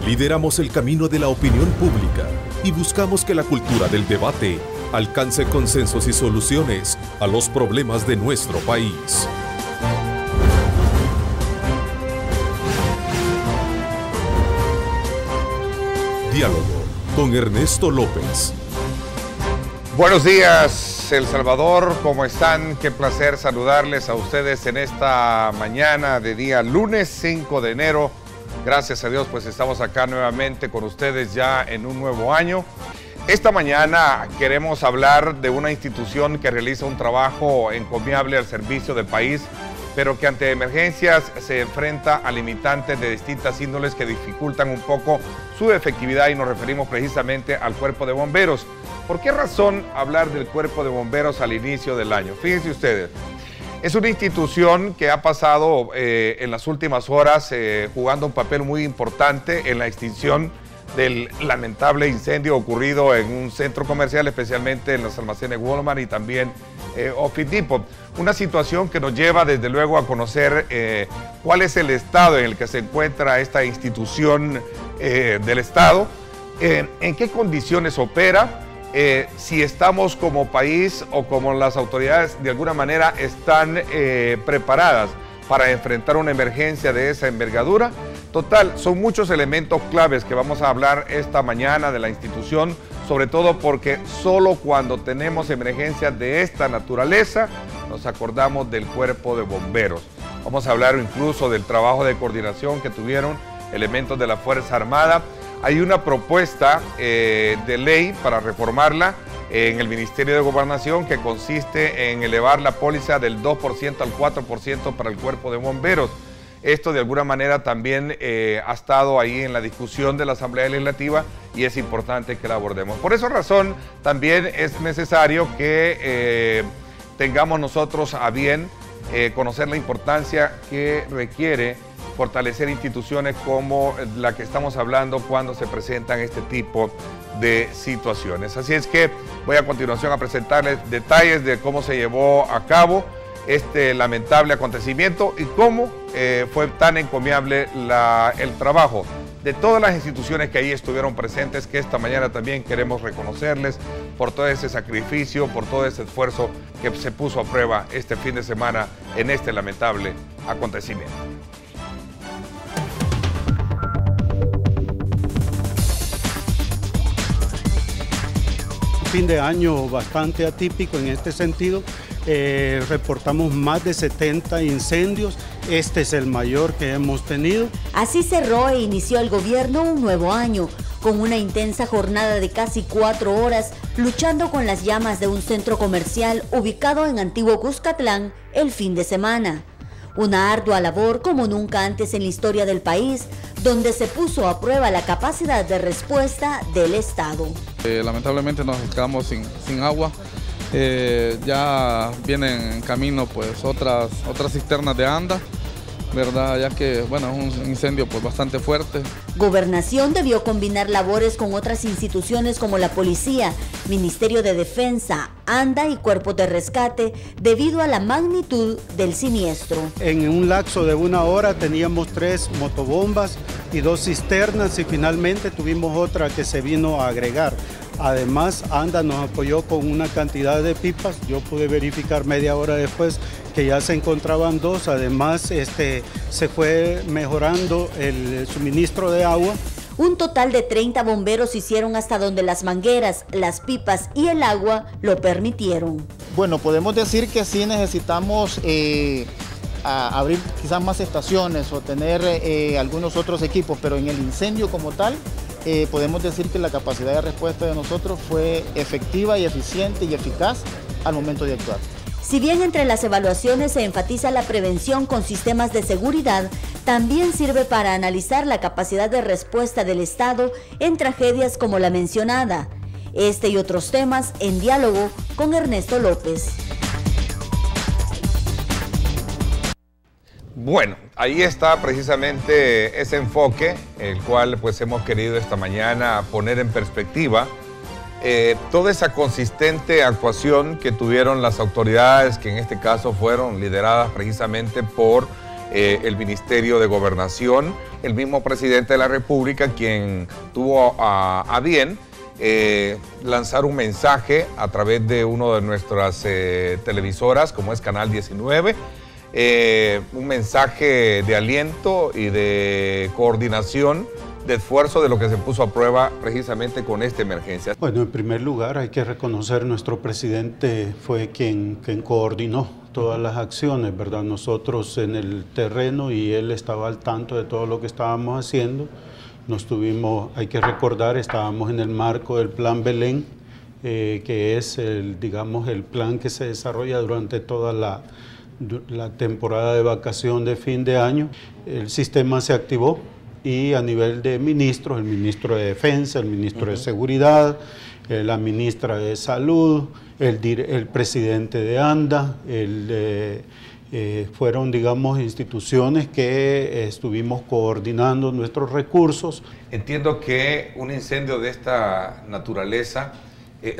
Lideramos el camino de la opinión pública y buscamos que la cultura del debate alcance consensos y soluciones a los problemas de nuestro país. Diálogo con Ernesto López. Buenos días, El Salvador, ¿cómo están? Qué placer saludarles a ustedes en esta mañana de día lunes 5 de enero. Gracias a Dios, pues estamos acá nuevamente con ustedes ya en un nuevo año. Esta mañana queremos hablar de una institución que realiza un trabajo encomiable al servicio del país, pero que ante emergencias se enfrenta a limitantes de distintas índoles que dificultan un poco su efectividad, y nos referimos precisamente al Cuerpo de Bomberos. ¿Por qué razón hablar del Cuerpo de Bomberos al inicio del año? Fíjense ustedes, es una institución que ha pasado en las últimas horas jugando un papel muy importante en la extinción del lamentable incendio ocurrido en un centro comercial, especialmente en los almacenes Walmart y también Office Depot. Una situación que nos lleva desde luego a conocer cuál es el estado en el que se encuentra esta institución del Estado, en qué condiciones opera, si estamos como país o como las autoridades de alguna manera están preparadas para enfrentar una emergencia de esa envergadura. Total, son muchos elementos claves que vamos a hablar esta mañana de la institución, sobre todo porque solo cuando tenemos emergencias de esta naturaleza nos acordamos del Cuerpo de Bomberos. Vamos a hablar incluso del trabajo de coordinación que tuvieron elementos de la Fuerza Armada. Hay una propuesta de ley para reformarla en el Ministerio de Gobernación que consiste en elevar la póliza del 2% al 4% para el Cuerpo de Bomberos. Esto de alguna manera también ha estado ahí en la discusión de la Asamblea Legislativa y es importante que la abordemos. Por esa razón también es necesario que tengamos nosotros a bien conocer la importancia que requiere fortalecer instituciones como la que estamos hablando cuando se presentan este tipo de situaciones. Así es que voy a continuación a presentarles detalles de cómo se llevó a cabo este lamentable acontecimiento y cómo fue tan encomiable el trabajo de todas las instituciones que ahí estuvieron presentes, que esta mañana también queremos reconocerles por todo ese sacrificio, por todo ese esfuerzo que se puso a prueba este fin de semana en este lamentable acontecimiento. Fin de año bastante atípico en este sentido. Reportamos más de 70 incendios. Este es el mayor que hemos tenido. Así cerró e inició el gobierno un nuevo año, con una intensa jornada de casi 4 horas, luchando con las llamas de un centro comercial ubicado en Antiguo Cuscatlán el fin de semana. Una ardua labor como nunca antes en la historia del país, donde se puso a prueba la capacidad de respuesta del Estado. Lamentablemente nos quedamos sin agua. Ya vienen en camino pues otras cisternas de ANDA, ¿verdad? Ya que bueno, es un incendio pues bastante fuerte. Gobernación debió combinar labores con otras instituciones como la policía, Ministerio de Defensa, ANDA y cuerpos de rescate debido a la magnitud del siniestro. En un lapso de 1 hora teníamos 3 motobombas y 2 cisternas y finalmente tuvimos otra que se vino a agregar. Además, ANDA nos apoyó con una cantidad de pipas. Yo pude verificar media hora después que ya se encontraban 2. Además, se fue mejorando el suministro de agua. Un total de 30 bomberos hicieron hasta donde las mangueras, las pipas y el agua lo permitieron. Bueno, podemos decir que sí necesitamos abrir quizás más estaciones o tener algunos otros equipos, pero en el incendio como tal, podemos decir que la capacidad de respuesta de nosotros fue efectiva y eficiente y eficaz al momento de actuar. Si bien entre las evaluaciones se enfatiza la prevención con sistemas de seguridad, también sirve para analizar la capacidad de respuesta del Estado en tragedias como la mencionada. Este y otros temas en diálogo con Ernesto López. Bueno, ahí está precisamente ese enfoque, el cual pues hemos querido esta mañana poner en perspectiva toda esa consistente actuación que tuvieron las autoridades, que en este caso fueron lideradas precisamente por el Ministerio de Gobernación, el mismo presidente de la República, quien tuvo a bien lanzar un mensaje a través de una de nuestras televisoras, como es Canal 19, un mensaje de aliento y de coordinación, de esfuerzo de lo que se puso a prueba precisamente con esta emergencia. Bueno, en primer lugar hay que reconocer nuestro presidente fue quien coordinó todas las acciones, ¿verdad? Nosotros en el terreno y él estaba al tanto de todo lo que estábamos haciendo. Hay que recordar, estábamos en el marco del Plan Belén, que es digamos, el plan que se desarrolla durante toda la temporada de vacación de fin de año. El sistema se activó y a nivel de ministros, el ministro de Defensa, el ministro de Seguridad, la ministra de Salud, el presidente de ANDA, fueron, digamos, instituciones que estuvimos coordinando nuestros recursos. Entiendo que un incendio de esta naturaleza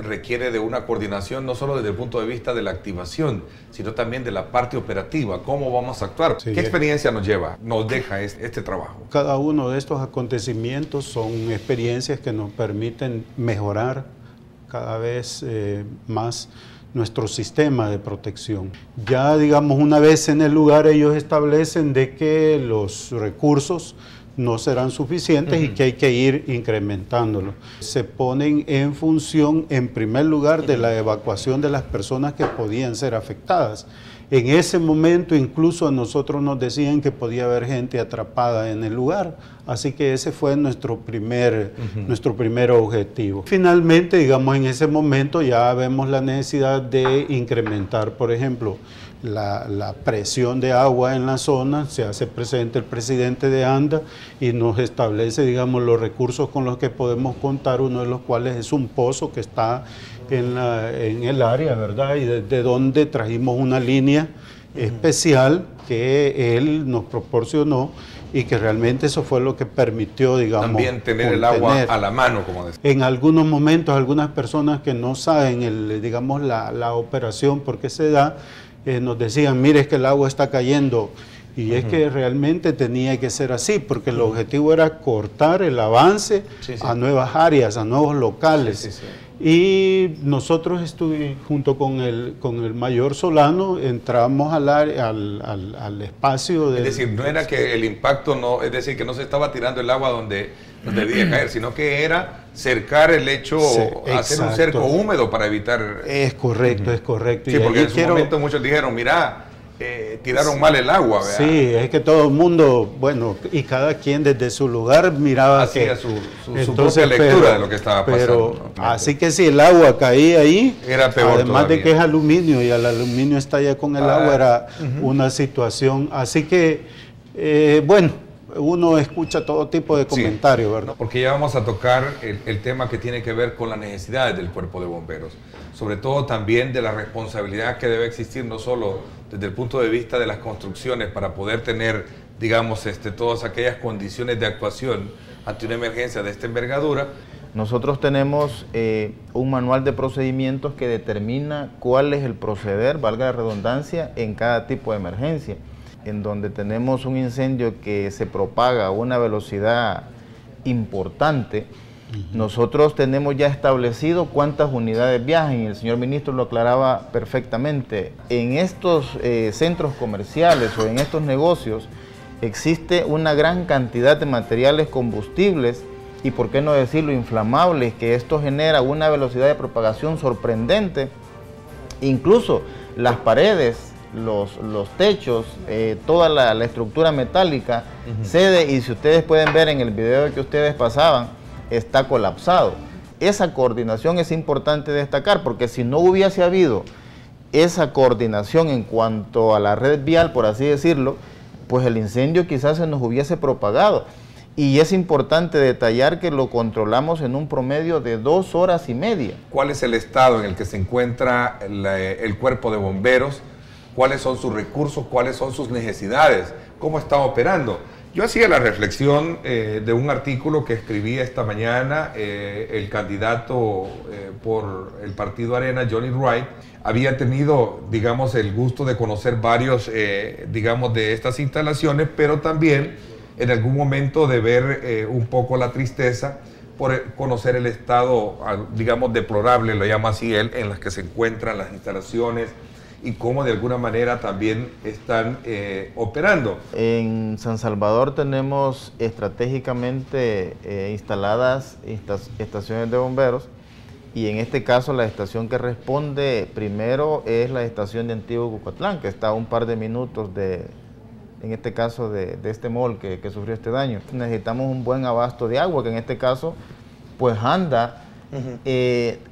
requiere de una coordinación no solo desde el punto de vista de la activación, sino también de la parte operativa, cómo vamos a actuar. Sí. ¿Qué experiencia nos deja este trabajo? Cada uno de estos acontecimientos son experiencias que nos permiten mejorar cada vez más nuestro sistema de protección. Ya, digamos, una vez en el lugar ellos establecen de que los recursos no serán suficientes y que hay que ir incrementándolo. Se ponen en función, en primer lugar, de la evacuación de las personas que podían ser afectadas. En ese momento incluso a nosotros nos decían que podía haber gente atrapada en el lugar, así que ese fue nuestro primer objetivo. Finalmente, digamos, en ese momento ya vemos la necesidad de incrementar, por ejemplo, la presión de agua en la zona. Se hace presente el presidente de ANDA y nos establece, digamos, los recursos con los que podemos contar, uno de los cuales es un pozo que está en el área, ¿verdad? Y desde donde trajimos una línea especial que él nos proporcionó y que realmente eso fue lo que permitió, digamos, también tener el agua a la mano, como decía. En algunos momentos, algunas personas que no saben, digamos, la operación, por qué se da, nos decían, mire, es que el agua está cayendo. Y es que realmente tenía que ser así, porque el objetivo era cortar el avance a nuevas áreas, a nuevos locales. Y nosotros estuvimos, junto con el mayor Solano, entramos al espacio de... Es decir, no era que el impacto, no, es decir, que no se estaba tirando el agua donde debía caer, sino que era cercar el lecho, hacer un cerco húmedo para evitar... Es correcto, es correcto. Sí, porque en su momento muchos dijeron, mira, tiraron mal el agua, ¿verdad? Sí, es que todo el mundo, bueno, y cada quien desde su lugar miraba hacía su propia lectura de lo que estaba pasando. Así que si el agua caía ahí, era peor además todavía. de que es aluminio y el aluminio estalla con el agua, era una situación. Así que, bueno, uno escucha todo tipo de comentarios, ¿verdad? Porque ya vamos a tocar el tema que tiene que ver con las necesidades del cuerpo de bomberos, sobre todo también de la responsabilidad que debe existir, no solo desde el punto de vista de las construcciones para poder tener, digamos, todas aquellas condiciones de actuación ante una emergencia de esta envergadura. Nosotros tenemos un manual de procedimientos que determina cuál es el proceder, valga la redundancia, en cada tipo de emergencia. En donde tenemos un incendio que se propaga a una velocidad importante, nosotros tenemos ya establecido cuántas unidades viajan, y el señor ministro lo aclaraba perfectamente. En estos centros comerciales o en estos negocios existe una gran cantidad de materiales combustibles y, por qué no decirlo, inflamables, que esto genera una velocidad de propagación sorprendente. Incluso las paredes, los techos, toda la estructura metálica cede, y si ustedes pueden ver en el video que ustedes pasaban, está colapsado. Esa coordinación es importante destacar, porque si no hubiese habido esa coordinación en cuanto a la red vial, por así decirlo, pues el incendio quizás se nos hubiese propagado. Y es importante detallar que lo controlamos en un promedio de 2 horas y media. ¿Cuál es el estado en el que se encuentra el cuerpo de bomberos? ¿Cuáles son sus recursos? ¿Cuáles son sus necesidades? ¿Cómo está operando? Yo hacía la reflexión de un artículo que escribí esta mañana. El candidato por el partido Arena, Johnny Wright, había tenido, digamos, el gusto de conocer varios, digamos, de estas instalaciones, pero también en algún momento de ver un poco la tristeza por conocer el estado, digamos, deplorable, lo llama así él, en las que se encuentran las instalaciones y cómo de alguna manera también están operando. En San Salvador tenemos estratégicamente instaladas estaciones de bomberos, y en este caso la estación que responde primero es la estación de Antiguo Cuscatlán, que está a un par de minutos en este caso de este mall que sufrió este daño. Necesitamos un buen abasto de agua, que en este caso pues anda.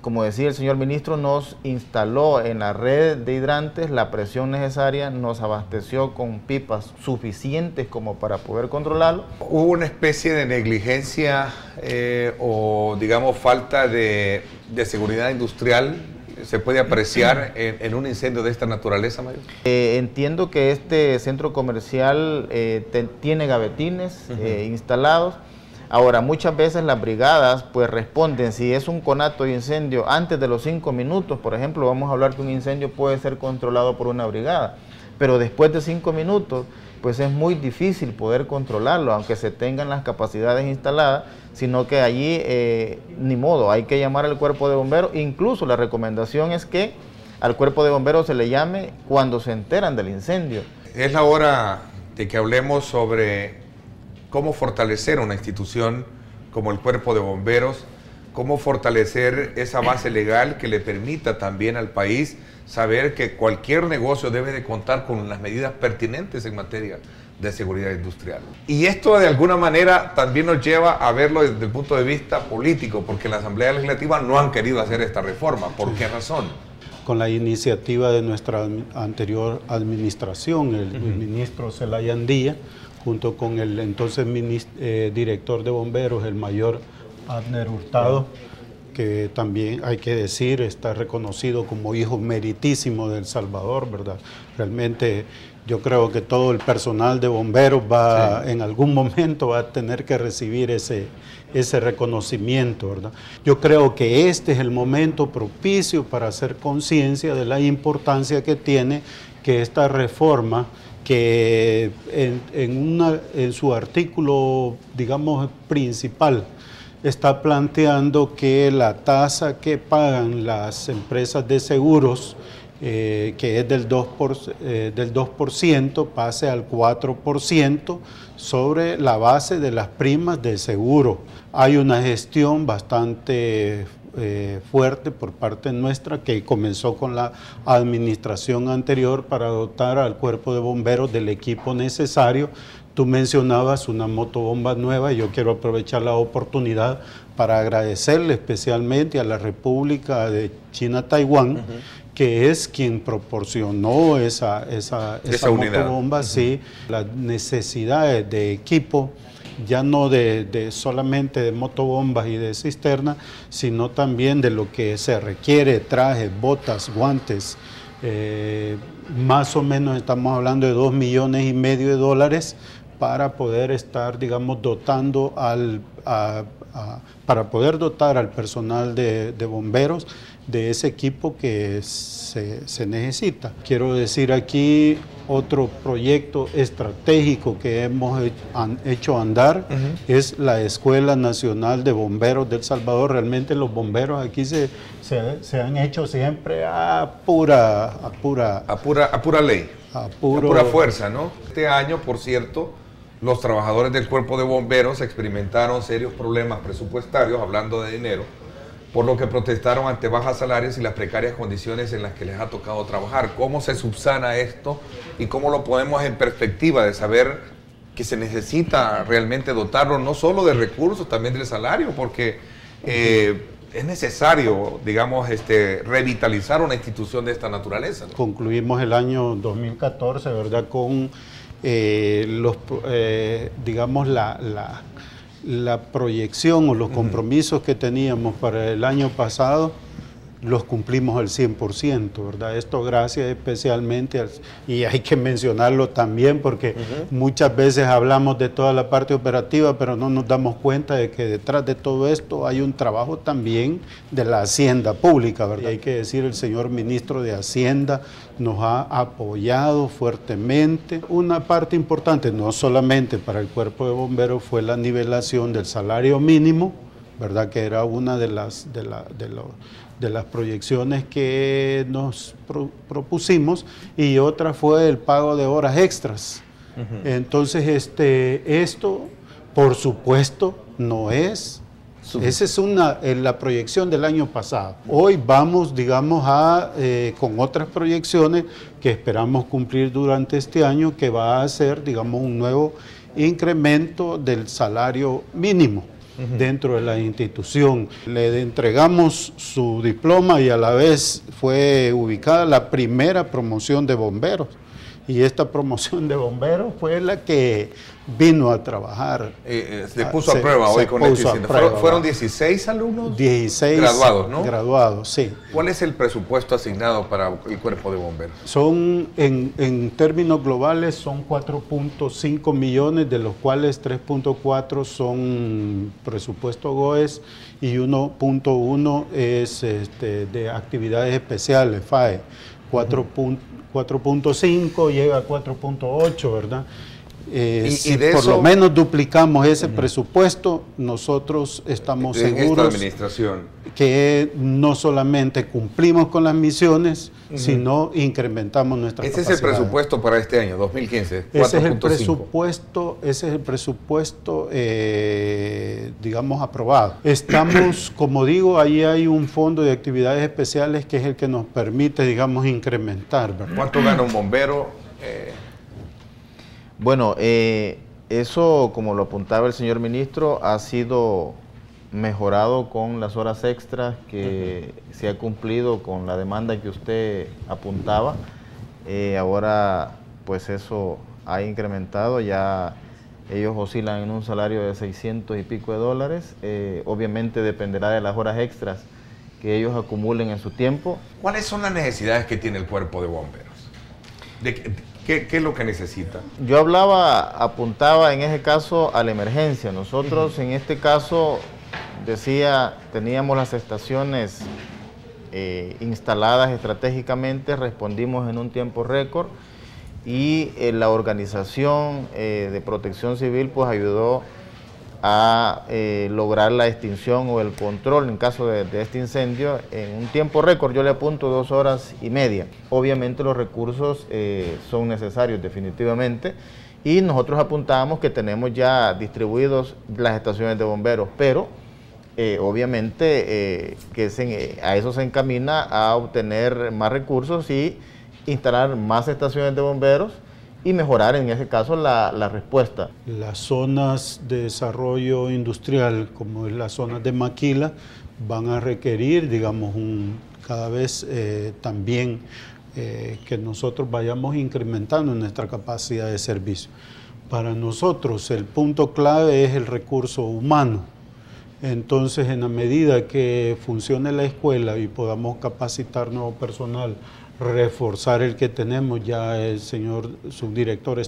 Como decía el señor ministro, nos instaló en la red de hidrantes la presión necesaria, nos abasteció con pipas suficientes como para poder controlarlo. ¿Hubo una especie de negligencia o digamos falta de seguridad industrial? ¿Se puede apreciar en un incendio de esta naturaleza, Mario? Entiendo que este centro comercial tiene gavetines instalados. Ahora, muchas veces las brigadas pues responden, si es un conato de incendio antes de los 5 minutos, por ejemplo, vamos a hablar que un incendio puede ser controlado por una brigada, pero después de 5 minutos pues es muy difícil poder controlarlo, aunque se tengan las capacidades instaladas, sino que allí ni modo, hay que llamar al cuerpo de bomberos. Incluso la recomendación es que al cuerpo de bomberos se le llame cuando se enteran del incendio. Es la hora de que hablemos sobre cómo fortalecer una institución como el Cuerpo de Bomberos, cómo fortalecer esa base legal que le permita también al país saber que cualquier negocio debe de contar con las medidas pertinentes en materia de seguridad industrial. Y esto de alguna manera también nos lleva a verlo desde el punto de vista político, porque en la Asamblea Legislativa no han querido hacer esta reforma. ¿Por qué razón? Con la iniciativa de nuestra anterior administración, el ministro Zelaya Andía, junto con el entonces director de bomberos, el mayor Abner Hurtado, que también hay que decir está reconocido como hijo meritísimo de El Salvador, ¿verdad? Realmente yo creo que todo el personal de bomberos en algún momento va a tener que recibir ese reconocimiento, ¿verdad? Yo creo que este es el momento propicio para hacer conciencia de la importancia que tiene que esta reforma, que en su artículo, digamos, principal, está planteando que la tasa que pagan las empresas de seguros, que es del 2%, pase al 4% sobre la base de las primas de seguro. Hay una gestión bastante fuerte por parte nuestra que comenzó con la administración anterior para dotar al cuerpo de bomberos del equipo necesario. Tú mencionabas una motobomba nueva y yo quiero aprovechar la oportunidad para agradecerle especialmente a la República de China-Taiwán, que es quien proporcionó esa motobomba, sí, las necesidades de equipo, ya no solamente de motobombas y de cisterna, sino también de lo que se requiere, trajes, botas, guantes. Más o menos estamos hablando de $2,5 millones para poder estar, digamos, dotando para poder dotar al personal de bomberos de ese equipo que se necesita. Quiero decir aquí otro proyecto estratégico que hemos hecho andar, es la Escuela Nacional de Bomberos de El Salvador. Realmente los bomberos aquí se han hecho siempre a pura ley, a pura fuerza, ¿no? Este año, por cierto, los trabajadores del Cuerpo de Bomberos experimentaron serios problemas presupuestarios, hablando de dinero, por lo que protestaron ante bajas salarios y las precarias condiciones en las que les ha tocado trabajar. ¿Cómo se subsana esto y cómo lo ponemos en perspectiva de saber que se necesita realmente dotarlo no solo de recursos, también del salario? Porque es necesario, digamos, revitalizar una institución de esta naturaleza, ¿no? Concluimos el año 2014, ¿verdad?, con digamos, la proyección o los compromisos que teníamos para el año pasado, los cumplimos al 100%, ¿verdad? Esto gracias especialmente, y hay que mencionarlo también porque muchas veces hablamos de toda la parte operativa, pero no nos damos cuenta de que detrás de todo esto hay un trabajo también de la Hacienda Pública, ¿verdad? Y hay que decir, el señor ministro de Hacienda nos ha apoyado fuertemente. Una parte importante, no solamente para el Cuerpo de Bomberos, fue la nivelación del salario mínimo, ¿verdad? Que era una de las proyecciones que nos propusimos, y otra fue el pago de horas extras. Entonces, esto, por supuesto, no es... Esa es la proyección del año pasado. Hoy vamos, digamos, con otras proyecciones que esperamos cumplir durante este año, que va a ser, digamos, un nuevo incremento del salario mínimo dentro de la institución. Le entregamos su diploma y a la vez fue ubicada la primera promoción de bomberos. Y esta promoción de bomberos fue la que vino a trabajar. Se puso a prueba hoy con este incidente. ¿Fueron 16 alumnos? 16 graduados, ¿no? Graduados, sí. ¿Cuál es el presupuesto asignado para el Cuerpo de Bomberos? Son, en términos globales, son 4.5 millones, de los cuales 3.4 son presupuesto GOES y 1.1 es de actividades especiales, FAE. 4.5 llega a 4.8, ¿verdad? Si por lo menos duplicamos ese presupuesto, nosotros estamos seguros que no solamente cumplimos con las misiones, sino incrementamos nuestra capacidad. Ese es el presupuesto para este año, 2015, 4.5. Ese es el presupuesto, digamos, aprobado. Estamos, como digo, ahí hay un fondo de actividades especiales que es el que nos permite, digamos, incrementar, ¿verdad? ¿Cuánto gana un bombero? Bueno, eso, como lo apuntaba el señor ministro, ha sido mejorado con las horas extras que se ha cumplido con la demanda que usted apuntaba. Ahora, pues eso ha incrementado, ya ellos oscilan en un salario de 600 y pico de dólares. Obviamente dependerá de las horas extras que ellos acumulen en su tiempo. ¿Cuáles son las necesidades que tiene el Cuerpo de Bomberos? ¿Qué es lo que necesita? Yo apuntaba en ese caso a la emergencia. Nosotros en este caso, teníamos las estaciones instaladas estratégicamente, respondimos en un tiempo récord y la organización de protección civil pues ayudó a lograr la extinción o el control en caso de este incendio en un tiempo récord. Yo le apunto 2 horas y media. Obviamente los recursos son necesarios definitivamente, y nosotros apuntábamos que tenemos ya distribuidos las estaciones de bomberos, pero obviamente a eso se encamina a obtener más recursos y instalar más estaciones de bomberos y mejorar en ese caso la respuesta. Las zonas de desarrollo industrial, como es las zonas de maquila, van a requerir, digamos, cada vez también que nosotros vayamos incrementando nuestra capacidad de servicio. Para nosotros el punto clave es el recurso humano. Entonces, en la medida que funcione la escuela y podamos capacitar nuevo personal, reforzar el que tenemos, ya el señor subdirector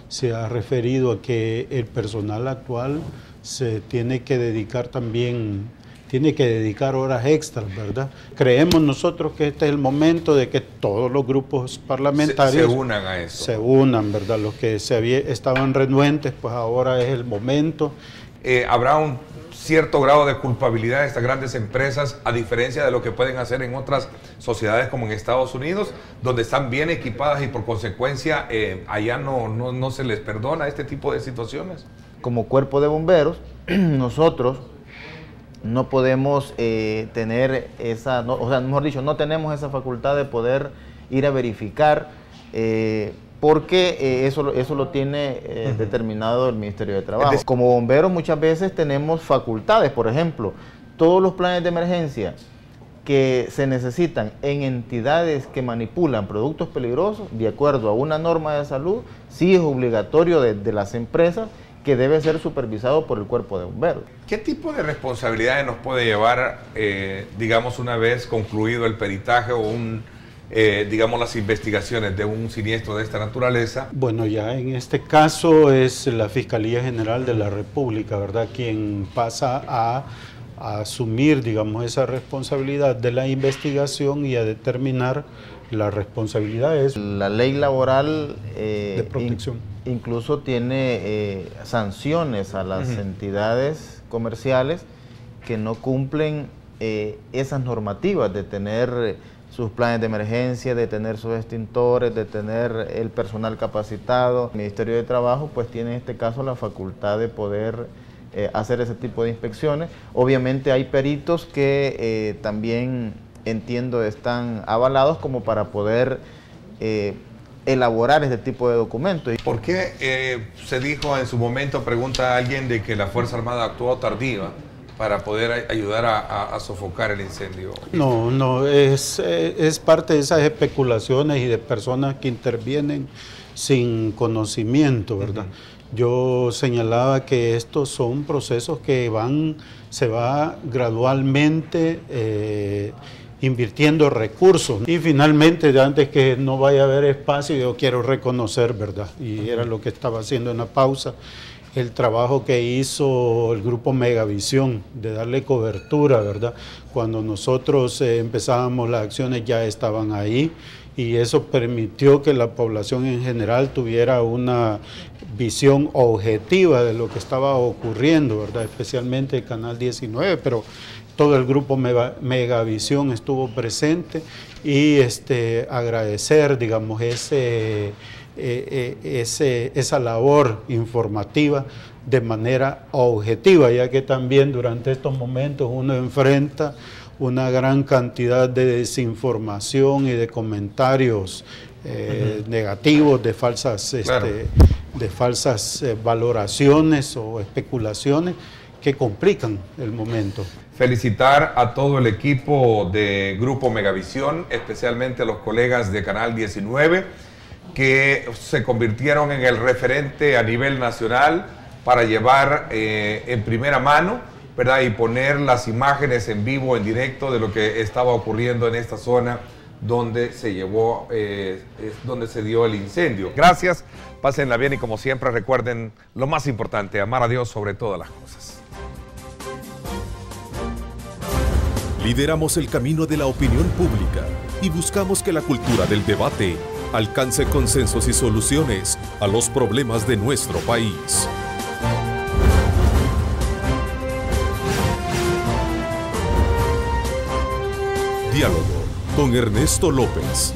se ha referido a que el personal actual se tiene que dedicar también, horas extras, ¿verdad? Creemos nosotros que este es el momento de que todos los grupos parlamentarios se unan a eso. Se unan, ¿verdad? Los que estaban renuentes, pues ahora es el momento. ¿Habrá un cierto grado de culpabilidad de estas grandes empresas, a diferencia de lo que pueden hacer en otras sociedades como en Estados Unidos, donde están bien equipadas y por consecuencia allá no se les perdona este tipo de situaciones? Como Cuerpo de Bomberos, nosotros no podemos tener no tenemos esa facultad de poder ir a verificar, porque eso lo tiene determinado el Ministerio de Trabajo. Como bomberos muchas veces tenemos facultades, por ejemplo, todos los planes de emergencia que se necesitan en entidades que manipulan productos peligrosos, de acuerdo a una norma de salud, sí es obligatorio de las empresas que debe ser supervisado por el cuerpo de bomberos. ¿Qué tipo de responsabilidades nos puede llevar, digamos, una vez concluido el peritaje o digamos, las investigaciones de un siniestro de esta naturaleza? Bueno, ya en este caso es la Fiscalía General de la República, ¿verdad?, quien pasa a asumir, digamos, esa responsabilidad de la investigación y a determinar las responsabilidades. La ley laboral de protección incluso tiene sanciones a las entidades comerciales que no cumplen esas normativas de tener sus planes de emergencia, de tener sus extintores, de tener el personal capacitado. El Ministerio de Trabajo pues tiene en este caso la facultad de poder hacer ese tipo de inspecciones. Obviamente hay peritos que también entiendo están avalados como para poder elaborar este tipo de documentos. ¿Por qué se dijo en su momento, pregunta a alguien, de que la Fuerza Armada actuó tardiva para poder ayudar a sofocar el incendio? No, es parte de esas especulaciones y de personas que intervienen sin conocimiento, ¿verdad? Yo señalaba que estos son procesos que se va gradualmente invirtiendo recursos. Y finalmente, antes que no vaya a haber espacio, yo quiero reconocer, ¿verdad? Y era lo que estaba haciendo en la pausa, el trabajo que hizo el grupo Megavisión de darle cobertura, ¿verdad? Cuando nosotros empezábamos las acciones ya estaban ahí y eso permitió que la población en general tuviera una visión objetiva de lo que estaba ocurriendo, ¿verdad? Especialmente el Canal 19, pero todo el grupo Megavisión estuvo presente y agradecer, digamos, esa labor informativa de manera objetiva, ya que también durante estos momentos uno enfrenta una gran cantidad de desinformación y de comentarios negativos, de falsas, valoraciones o especulaciones que complican el momento. Felicitar a todo el equipo de Grupo Megavisión, especialmente a los colegas de Canal 19, que se convirtieron en el referente a nivel nacional para llevar en primera mano, ¿verdad?, y poner las imágenes en vivo, en directo, de lo que estaba ocurriendo en esta zona donde se dio el incendio. Gracias, pásenla bien y como siempre recuerden lo más importante, amar a Dios sobre todas las cosas. Lideramos el camino de la opinión pública y buscamos que la cultura del debate alcance consensos y soluciones a los problemas de nuestro país. Diálogo con Ernesto López.